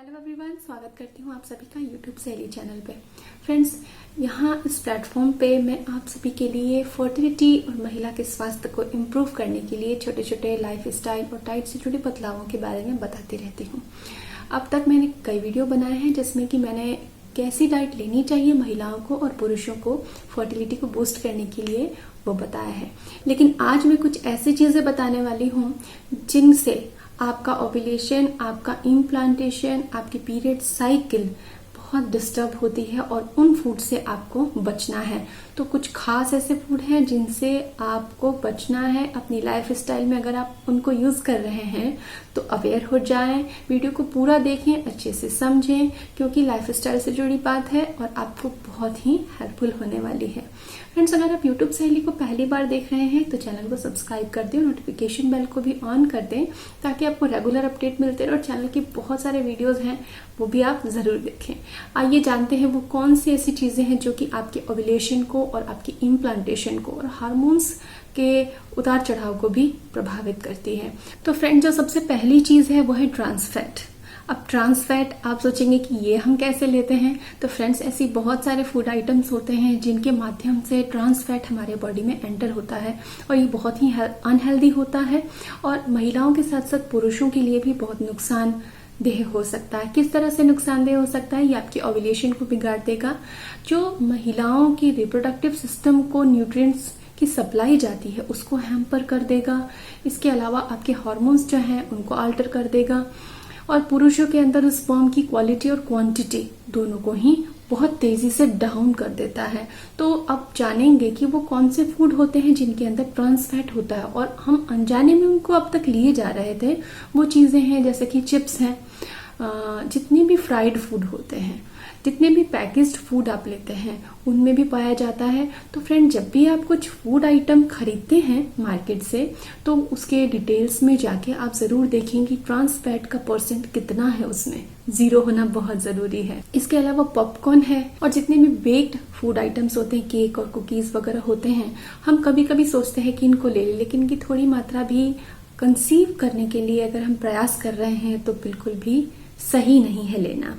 Hello everyone, स्वागत करती हूँ आप सभी का यूट्यूब सहेली चैनल पे। फ्रेंड्स, यहाँ इस प्लेटफॉर्म पे मैं आप सभी के लिए फर्टिलिटी और महिला के स्वास्थ्य को इम्प्रूव करने के लिए छोटे छोटे लाइफ स्टाइल और डाइट से जुड़े बदलावों के बारे में बताती रहती हूँ। अब तक मैंने कई वीडियो बनाए हैं जिसमें कि मैंने कैसी डाइट लेनी चाहिए महिलाओं को और पुरुषों को फर्टिलिटी को बूस्ट करने के लिए वो बताया है। लेकिन आज मैं कुछ ऐसी चीजें बताने वाली हूँ जिनसे आपका ओव्यूलेशन, आपका इम्प्लांटेशन, आपकी पीरियड साइकिल बहुत डिस्टर्ब होती है और उन फूड से आपको बचना है। तो कुछ खास ऐसे फूड हैं जिनसे आपको बचना है अपनी लाइफ स्टाइल में। अगर आप उनको यूज कर रहे हैं तो अवेयर हो जाएं, वीडियो को पूरा देखें, अच्छे से समझें, क्योंकि लाइफ स्टाइल से जुड़ी बात है और आपको बहुत ही हेल्पफुल होने वाली है। फ्रेंड्स, अगर आप यूट्यूब सहेली को पहली बार देख रहे हैं तो चैनल को सब्सक्राइब कर दें और नोटिफिकेशन बेल को भी ऑन कर दें ताकि आपको रेगुलर अपडेट मिलते रहे और चैनल के बहुत सारे वीडियोस हैं वो भी आप जरूर देखें। आइए जानते हैं वो कौन सी ऐसी चीजें हैं जो कि आपके ओव्यूलेशन को और आपकी इम्प्लांटेशन को और हार्मोन्स के उतार चढ़ाव को भी प्रभावित करती है। तो फ्रेंड, जो सबसे पहली चीज है वो है ट्रांस फैट। अब ट्रांस फैट आप सोचेंगे कि ये हम कैसे लेते हैं, तो फ्रेंड्स ऐसी बहुत सारे फूड आइटम्स होते हैं जिनके माध्यम से ट्रांस फैट हमारे बॉडी में एंटर होता है और ये बहुत ही अनहेल्दी होता है और महिलाओं के साथ साथ पुरुषों के लिए भी बहुत नुकसानदेह हो सकता है। किस तरह से नुकसानदेह हो सकता है? ये आपके ओव्यूलेशन को बिगाड़ देगा। जो महिलाओं की रिप्रोडक्टिव सिस्टम को न्यूट्रिएंट्स की सप्लाई जाती है उसको हैम्पर कर देगा। इसके अलावा आपके हार्मोन्स जो हैं उनको अल्टर कर देगा और पुरुषों के अंदर स्पर्म की क्वालिटी और क्वांटिटी दोनों को ही बहुत तेजी से डाउन कर देता है। तो अब जानेंगे कि वो कौन से फूड होते हैं जिनके अंदर ट्रांस फैट होता है और हम अनजाने में उनको अब तक लिए जा रहे थे। वो चीजें हैं जैसे कि चिप्स हैं, जितने भी फ्राइड फूड होते हैं, जितने भी पैकेज्ड फूड आप लेते हैं उनमें भी पाया जाता है। तो फ्रेंड, जब भी आप कुछ फूड आइटम खरीदते हैं मार्केट से तो उसके डिटेल्स में जाके आप जरूर देखेंगे ट्रांस फैट का परसेंट कितना है, उसमें 0 होना बहुत जरूरी है। इसके अलावा पॉपकॉर्न है और जितने भी बेक्ड फूड आइटम्स होते हैं, केक और कुकीज वगैरह होते हैं, हम कभी कभी सोचते हैं कि इनको ले लें, लेकिन इनकी थोड़ी मात्रा भी कंसीव करने के लिए अगर हम प्रयास कर रहे हैं तो बिल्कुल भी सही नहीं है लेना।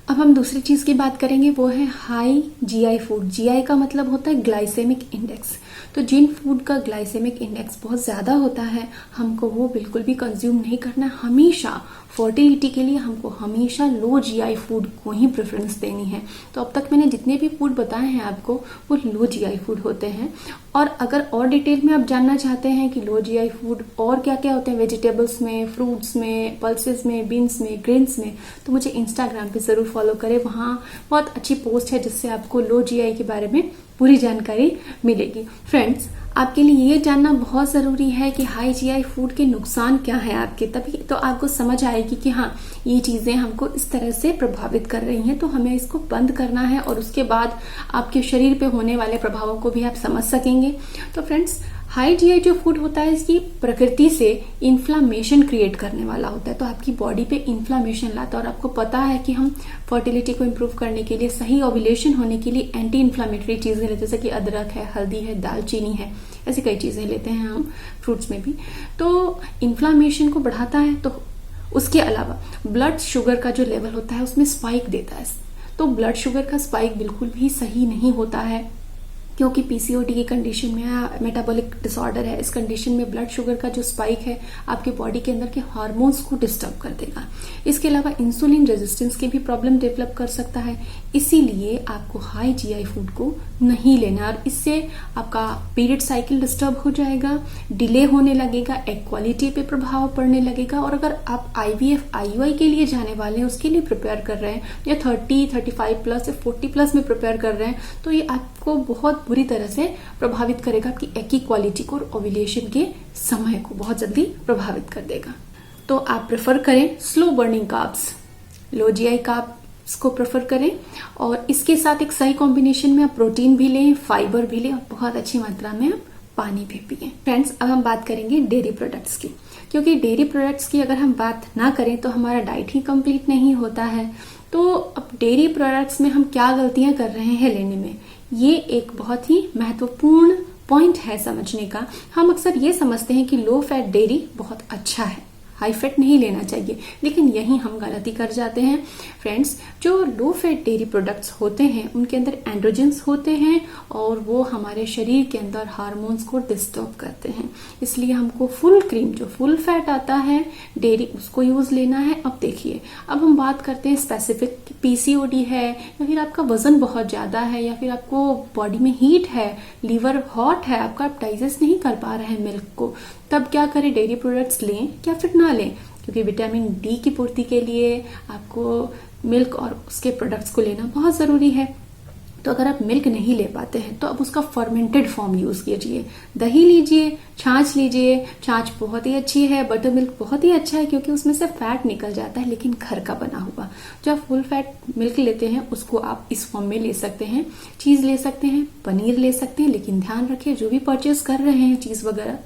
अब हम दूसरी चीज की बात करेंगे, वो है हाई जीआई फूड। जीआई का मतलब होता है ग्लाइसेमिक इंडेक्स। तो जिन फूड का ग्लाइसेमिक इंडेक्स बहुत ज्यादा होता है हमको वो बिल्कुल भी कंज्यूम नहीं करना। हमेशा फर्टिलिटी के लिए हमको हमेशा लो जीआई फूड को ही प्रेफरेंस देनी है। तो अब तक मैंने जितने भी फूड बताए हैं आपको वो लो जीआई फूड होते हैं। और अगर और डिटेल में आप जानना चाहते हैं कि लो जीआई फूड और क्या क्या होते हैं वेजिटेबल्स में, फ्रूट्स में, पल्सेस में, बीन्स में, ग्रेन्स में, तो मुझे इंस्टाग्राम पे जरूर फॉलो करें। वहां बहुत अच्छी पोस्ट है जिससे आपको लो जीआई के बारे में पूरी जानकारी मिलेगी। फ्रेंड्स, आपके लिए ये जानना बहुत जरूरी है कि हाई जीआई फूड के नुकसान क्या है आपके, तभी तो आपको समझ आएगी कि हाँ ये चीजें हमको इस तरह से प्रभावित कर रही हैं तो हमें इसको बंद करना है और उसके बाद आपके शरीर पे होने वाले प्रभावों को भी आप समझ सकेंगे। तो फ्रेंड्स, हाई जीआई जो फूड होता है इसकी प्रकृति से इन्फ्लामेशन क्रिएट करने वाला होता है, तो आपकी बॉडी पे इन्फ्लामेशन लाता है। और आपको पता है कि हम फर्टिलिटी को इम्प्रूव करने के लिए, सही ओव्यूलेशन होने के लिए एंटी इन्फ्लामेटरी चीजें लेते हैं, जैसे कि अदरक है, हल्दी है, दालचीनी है, ऐसी कई चीजें लेते हैं हम फ्रूट्स में भी। तो इन्फ्लामेशन को बढ़ाता है। तो उसके अलावा ब्लड शुगर का जो लेवल होता है उसमें स्पाइक देता है। तो ब्लड शुगर का स्पाइक बिल्कुल भी सही नहीं होता है, क्योंकि पीसीओडी की कंडीशन में, मेटाबॉलिक डिसऑर्डर है, इस कंडीशन में ब्लड शुगर का जो स्पाइक है आपके बॉडी के अंदर के हार्मोन्स को डिस्टर्ब कर देगा। इसके अलावा इंसुलिन रेजिस्टेंस की भी प्रॉब्लम डेवलप कर सकता है। इसीलिए आपको हाई जीआई फूड को नहीं लेना और इससे आपका पीरियड साइकिल डिस्टर्ब हो जाएगा, डिले होने लगेगा, एग क्वालिटी पे प्रभाव पड़ने लगेगा। और अगर आप आईवीएफ आईयूआई के लिए जाने वाले हैं, उसके लिए प्रिपेयर कर रहे हैं या 30, 35 प्लस या 40 प्लस में प्रिपेयर कर रहे हैं, तो ये आपको बहुत बुरी तरह से प्रभावित करेगा। आपकी एग की क्वालिटी को और ओव्यूलेशन के समय को बहुत जल्दी प्रभावित कर देगा। तो आप प्रेफर करें slow burning carbs, low GI carbs को प्रेफर करें और इसके साथ एक सही कॉम्बिनेशन में आप प्रोटीन भी लें, फाइबर भी लें और बहुत अच्छी मात्रा में आप पानी भी पिए। फ्रेंड्स, अब हम बात करेंगे डेयरी प्रोडक्ट्स की, क्योंकि डेयरी प्रोडक्ट्स की अगर हम बात ना करें तो हमारा डाइट ही कंप्लीट नहीं होता है। तो अब डेयरी प्रोडक्ट्स में हम क्या गलतियां कर रहे हैं लेने में, ये एक बहुत ही महत्वपूर्ण पॉइंट है समझने का। हम अक्सर ये समझते हैं कि लो फैट डेयरी बहुत अच्छा है, हाई फैट नहीं लेना चाहिए, लेकिन यही हम गलती कर जाते हैं फ्रेंड्स। जो लो फैट डेयरी प्रोडक्ट्स होते हैं उनके अंदर एंड्रोजेंस होते हैं और वो हमारे शरीर के अंदर हार्मोन्स को डिस्टर्ब करते हैं। इसलिए हमको फुल क्रीम जो फुल फैट आता है डेयरी उसको यूज लेना है। अब देखिए, अब हम बात करते हैं स्पेसिफिक पीसीओडी है या फिर आपका वजन बहुत ज्यादा है या फिर आपको बॉडी में हीट है, लीवर हॉट है, आपका आप डाइजेस्ट नहीं कर पा रहे हैं मिल्क को, तब क्या करें, डेयरी प्रोडक्ट्स लें या फिर ना लें? क्योंकि विटामिन डी की पूर्ति के लिए आपको मिल्क और उसके प्रोडक्ट्स को लेना बहुत जरूरी है। तो अगर आप मिल्क नहीं ले पाते हैं तो आप उसका फर्मेंटेड फॉर्म यूज कीजिए। दही लीजिए, छाछ लीजिए। छाछ बहुत ही अच्छी है, बटर मिल्क बहुत ही अच्छा है क्योंकि उसमें से फैट निकल जाता है, लेकिन घर का बना हुआ। जो आप फुल फैट मिल्क लेते हैं उसको आप इस फॉर्म में ले सकते हैं। चीज ले सकते हैं, पनीर ले सकते हैं, लेकिन ध्यान रखिए जो भी परचेज कर रहे हैं चीज वगैरह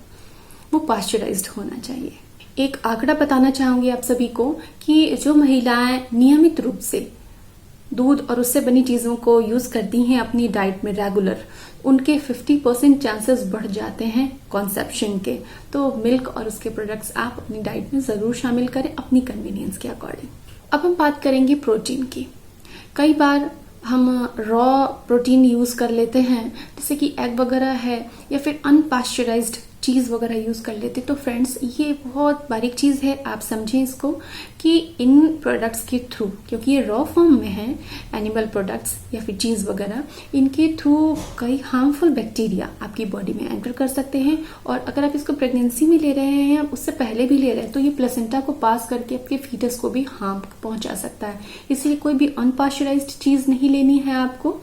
वो पास्चराइज्ड होना चाहिए। एक आंकड़ा बताना चाहूंगी आप सभी को कि जो महिलाएं नियमित रूप से दूध और उससे बनी चीजों को यूज करती हैं अपनी डाइट में रेगुलर, उनके 50% चांसेस बढ़ जाते हैं कॉन्सेप्शन के। तो मिल्क और उसके प्रोडक्ट्स आप अपनी डाइट में जरूर शामिल करें अपनी कन्वीनियंस के अकॉर्डिंग। अब हम बात करेंगे प्रोटीन की। कई बार हम रॉ प्रोटीन यूज कर लेते हैं जैसे कि एग वगैरह है या फिर अनपास्चराइज्ड चीज वगैरह यूज कर लेते। तो फ्रेंड्स ये बहुत बारीक चीज है, आप समझें इसको कि इन प्रोडक्ट्स के थ्रू, क्योंकि ये रॉ फॉर्म में है एनिमल प्रोडक्ट्स या फिर चीज वगैरह, इनके थ्रू कई हार्मफुल बैक्टीरिया आपकी बॉडी में एंटर कर सकते हैं। और अगर आप इसको प्रेगनेंसी में ले रहे हैं, उससे पहले भी ले रहे हैं, तो ये प्लेसेंटा को पास करके आपके फीटस को भी हार्म पहुंचा सकता है। इसलिए कोई भी अनपास्चराइज्ड चीज नहीं लेनी है आपको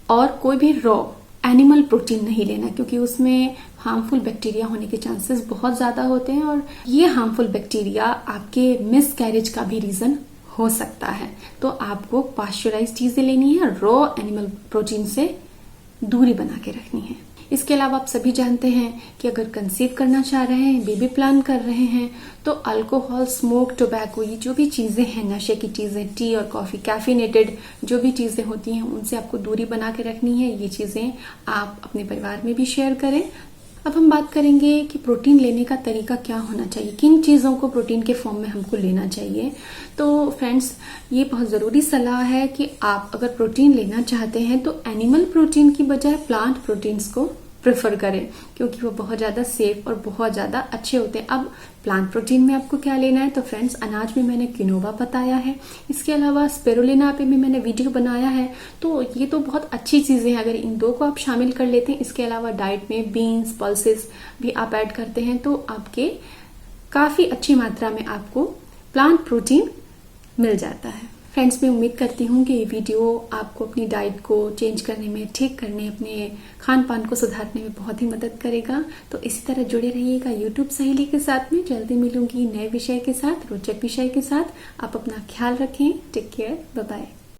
और कोई भी रॉ एनिमल प्रोटीन नहीं लेना, क्योंकि उसमें हार्मफुल बैक्टीरिया होने के चांसेस बहुत ज्यादा होते हैं और ये हार्मफुल बैक्टीरिया आपके मिस कैरेज का भी रीजन हो सकता है। तो आपको पास्चराइज चीजें लेनी है, रॉ एनिमल प्रोटीन से दूरी बना के रखनी है। इसके अलावा आप सभी जानते हैं कि अगर कंसीव करना चाह रहे हैं, बेबी प्लान कर रहे हैं, तो अल्कोहल, स्मोक, टोबैको, ये जो भी चीजें हैं, नशे की चीजें, टी और कॉफी, कैफिनेटेड जो भी चीजें होती हैं, उनसे आपको दूरी बना के रखनी है। ये चीजें आप अपने परिवार में भी शेयर करें। अब हम बात करेंगे कि प्रोटीन लेने का तरीका क्या होना चाहिए, किन चीजों को प्रोटीन के फॉर्म में हमको लेना चाहिए। तो फ्रेंड्स ये बहुत जरूरी सलाह है कि आप अगर प्रोटीन लेना चाहते हैं तो एनिमल प्रोटीन की बजाय प्लांट प्रोटीन्स को प्रेफर करें, क्योंकि वो बहुत ज्यादा सेफ और बहुत ज्यादा अच्छे होते हैं। अब प्लांट प्रोटीन में आपको क्या लेना है, तो फ्रेंड्स अनाज में मैंने क्विनोवा बताया है, इसके अलावा स्पिरुलिना पे भी मैंने वीडियो बनाया है। तो ये तो बहुत अच्छी चीजें हैं, अगर इन दो को आप शामिल कर लेते हैं। इसके अलावा डाइट में बीन्स, पल्सेस भी आप ऐड करते हैं तो आपके काफी अच्छी मात्रा में आपको प्लांट प्रोटीन मिल जाता है। फ्रेंड्स मैं उम्मीद करती हूँ कि ये वीडियो आपको अपनी डाइट को चेंज करने में, ठीक करने, अपने खान पान को सुधारने में बहुत ही मदद करेगा। तो इसी तरह जुड़े रहिएगा यूट्यूब सहेली के साथ में। जल्दी मिलूंगी नए विषय के साथ, रोचक विषय के साथ। आप अपना ख्याल रखें। Take care, bye bye.